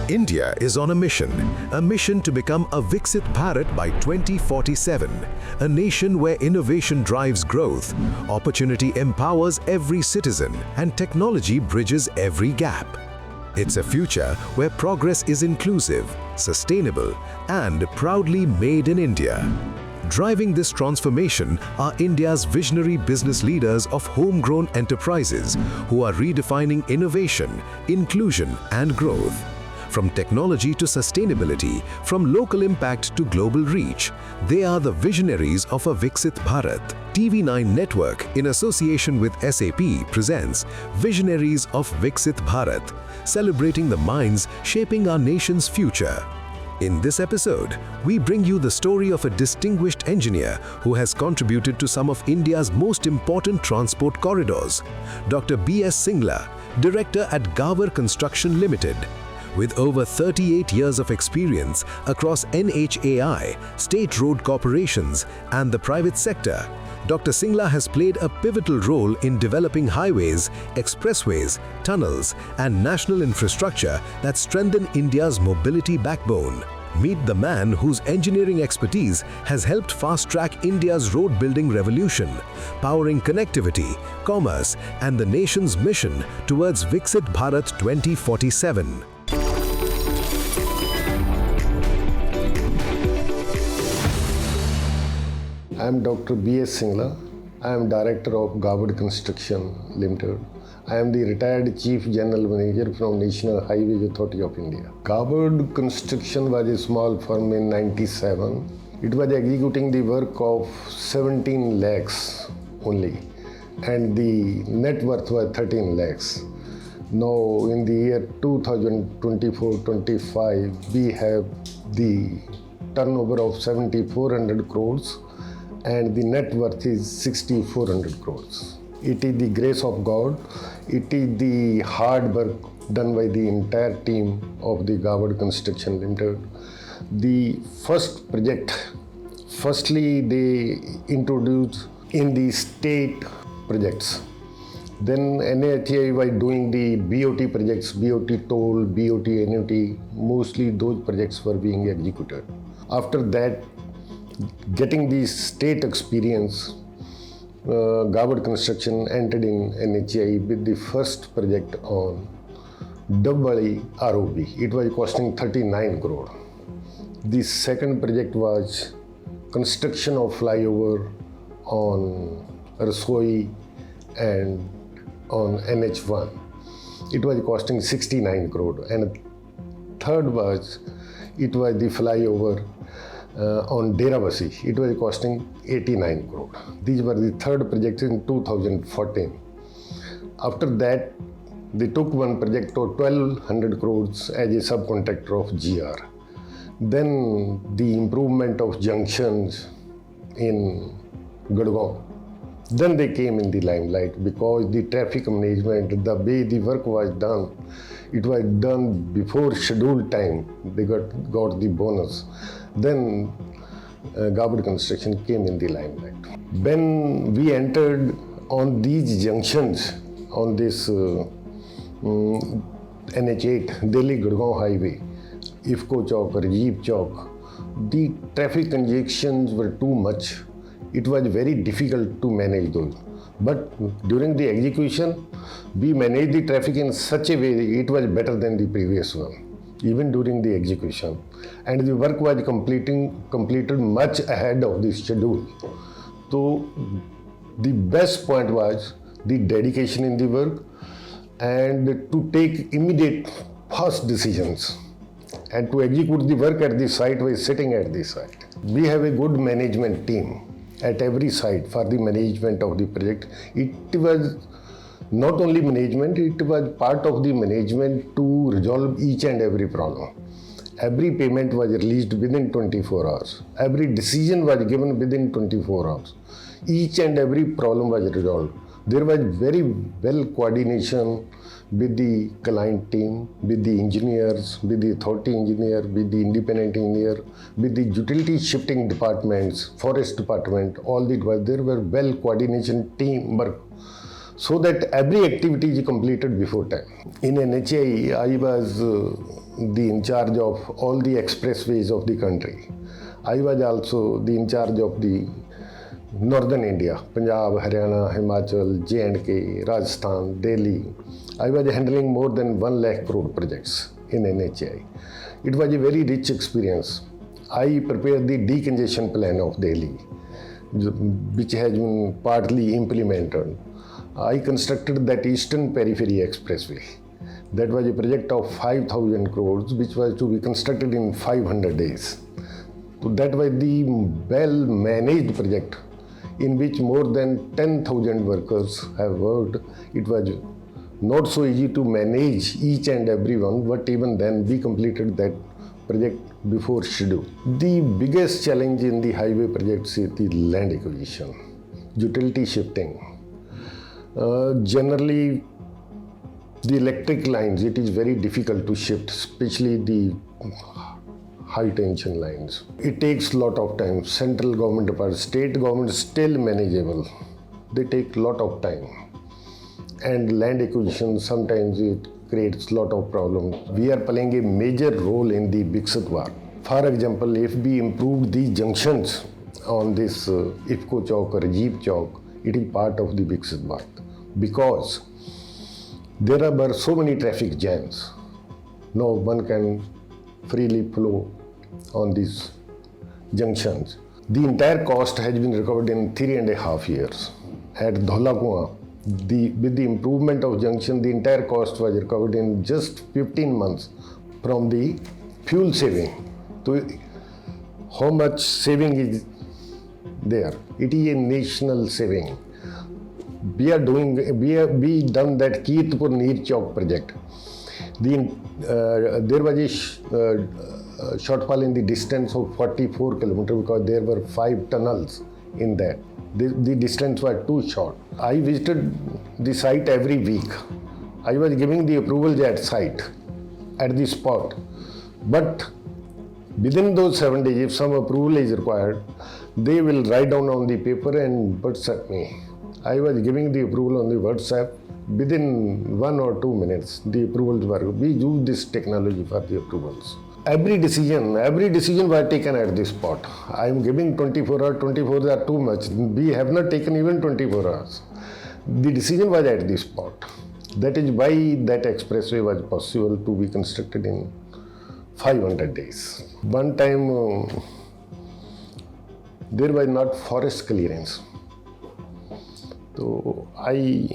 India is on a mission to become a Viksit Bharat by 2047, a nation where innovation drives growth, opportunity empowers every citizen, and technology bridges every gap. It's a future where progress is inclusive, sustainable, and proudly made in India. Driving this transformation are India's visionary business leaders of homegrown enterprises who are redefining innovation, inclusion, and growth. From technology to sustainability, from local impact to global reach, they are the visionaries of a Viksit Bharat. TV9 Network, in association with SAP, presents Visionaries of Viksit Bharat, celebrating the minds shaping our nation's future. In this episode, we bring you the story of a distinguished engineer who has contributed to some of India's most important transport corridors, Dr. B.S. Singla, Director at Gawar Construction Ltd. With over 38 years of experience across NHAI, state road corporations, and the private sector, Dr. Singla has played a pivotal role in developing highways, expressways, tunnels, and national infrastructure that strengthen India's mobility backbone. Meet the man whose engineering expertise has helped fast-track India's road-building revolution, powering connectivity, commerce, and the nation's mission towards Viksit Bharat 2047. I am Dr. B.S. Singla. I am Director of Gawar Construction Ltd. I am the retired Chief General Manager from National Highways Authority of India. Gawar Construction was a small firm in 1997. It was executing the work of 17 lakhs only, and the net worth was 13 lakhs. Now, in the year 2024-25, we have the turnover of 7,400 crores. And the net worth is 6,400 crores. It is the grace of God. It is the hard work done by the entire team of the Gawar Construction Ltd. The first project, firstly they introduced in the state projects. Then NHAI was doing the BOT projects, BOT toll, BOT annuity, mostly those projects were being executed. After that, getting the state experience, Gawar Construction entered in NHAI with the first project on Dubbali ROB. It was costing 39 crore. The second project was construction of flyover on Rasoi and on NH1. It was costing 69 crore. And third was, it was the flyover on Deravasi. It was costing 89 crore. These were the third projects in 2014. After that, they took one project of 1,200 crores as a subcontractor of GR. Then the improvement of junctions in Gurgaon. Then they came in the limelight because the traffic management, the way the work was done, it was done before scheduled time. They got the bonus. Then Gawar Construction came in the limelight. When we entered on these junctions, on this NH8, Delhi-Gurgaon highway, IFCO Chowk, Rajiv Chowk, the traffic congestions were too much. It was very difficult to manage those. But during the execution, we managed the traffic in such a way it was better than the previous one, even during the execution. And the work was completed much ahead of the schedule. So the best point was the dedication in the work and to take immediate fast decisions and to execute the work at the site while sitting at the site. We have a good management team at every site for the management of the project. It was not only management, it was part of the management to resolve each and every problem. Every payment was released within 24 hours. Every decision was given within 24 hours. Each and every problem was resolved. There was very well coordination with the client team, with the engineers, with the authority engineer, with the independent engineer, with the utility shifting departments, forest department, all the there were well coordination teamwork so that every activity is completed before time. In NHAI, I was the in charge of all the expressways of the country. I was also the in charge of the northern India, Punjab, Haryana, Himachal, J&K, Rajasthan, Delhi. I was handling more than 1 lakh crore projects in NHAI. It was a very rich experience. I prepared the decongestion plan of Delhi, which has been partly implemented. I constructed that Eastern Periphery Expressway. That was a project of 5,000 crores, which was to be constructed in 500 days. So that was the well-managed project in which more than 10,000 workers have worked. It was not so easy to manage each and every one, but even then we completed that project before schedule. The biggest challenge in the highway projects is the land acquisition, utility shifting. Generally, the electric lines, it is very difficult to shift, especially the high tension lines. It takes a lot of time. Central government departments, state government is still manageable. They take a lot of time. And land acquisition, sometimes it creates a lot of problems. We are playing a major role in the Viksit Bharat. For example, if we improve these junctions on this IFCO Chowk or Rajiv Chowk, it is part of the Viksit Bharat. Because there were so many traffic jams. No one can freely flow on these junctions. The entire cost has been recovered in 3.5 years. At Dholakua, with the improvement of junction, the entire cost was recovered in just 15 months from the fuel saving. So how much saving is there? It is a national saving. We done that Kirtpur Neer Chowk project. There was a shortfall in the distance of 44 kilometers because there were 5 tunnels in that. The distance was too short. I visited the site every week. I was giving the approvals at site, at the spot. But within those 7 days, if some approval is required, they will write down on the paper and WhatsApp me. I was giving the approval on the WhatsApp. Within 1 or 2 minutes, the approvals were. We use this technology for the approvals. Every decision was taken at the spot. I am giving 24 hours, 24 hours are too much. We have not taken even 24 hours. The decision was at the spot. That is why that expressway was possible to be constructed in 500 days. One time, there was not forest clearance. So I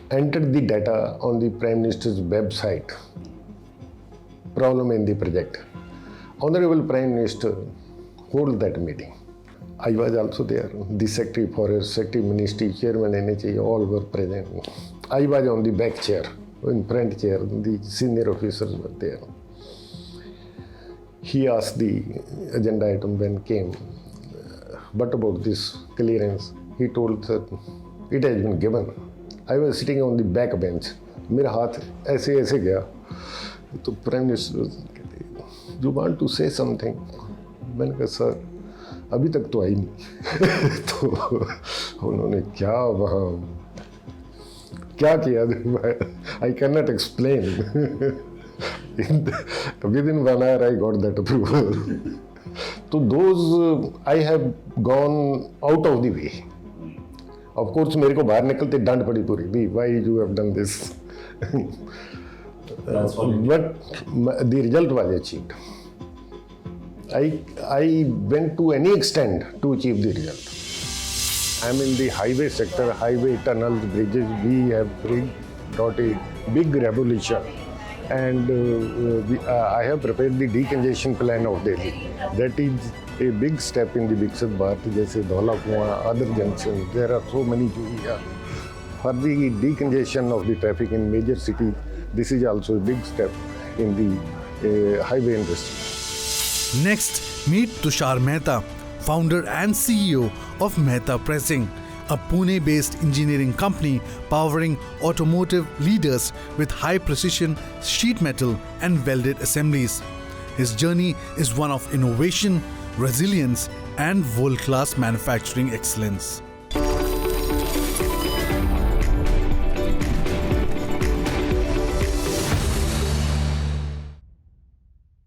entered the data on the Prime Minister's website. Problem in the project. Honorable Prime Minister hold that meeting. I was also there. The Secretary Forest, Secretary Ministry, Chairman NHA, all were present. I was on the back chair, in front chair. The senior officers were there. He asked the agenda item when came. What about this clearance? He told that it has been given. I was sitting on the back bench. मेरा हाथ ऐसे ऐसे गया. तो prime minister कहते, you want to say something. मैंने कहा sir अभी तक तो आई नहीं. तो उन्होंने क्या वहाँ क्या किया, I can not explain. With in 1 hour I got that approval. So those I have gone out of the way. Of course मेरे को बाहर निकलते डांट पड़ी पूरी. Why you have done this? But the result was achieved. I went to any extent to achieve the result. I am in the highway sector, highway, tunnels, bridges. We have brought a big revolution. And I have prepared the decongestion plan of Delhi. That is a big step in the Viksit Bharat, जैसे Dhaulakuan, other junctions. There are so many here. For the decongestion of the traffic in major cities, this is also a big step in the highway industry. Next, meet Tushar Mehta, founder and CEO of Mehta Pressing, a Pune-based engineering company powering automotive leaders with high-precision sheet metal and welded assemblies. His journey is one of innovation, resilience, and world-class manufacturing excellence.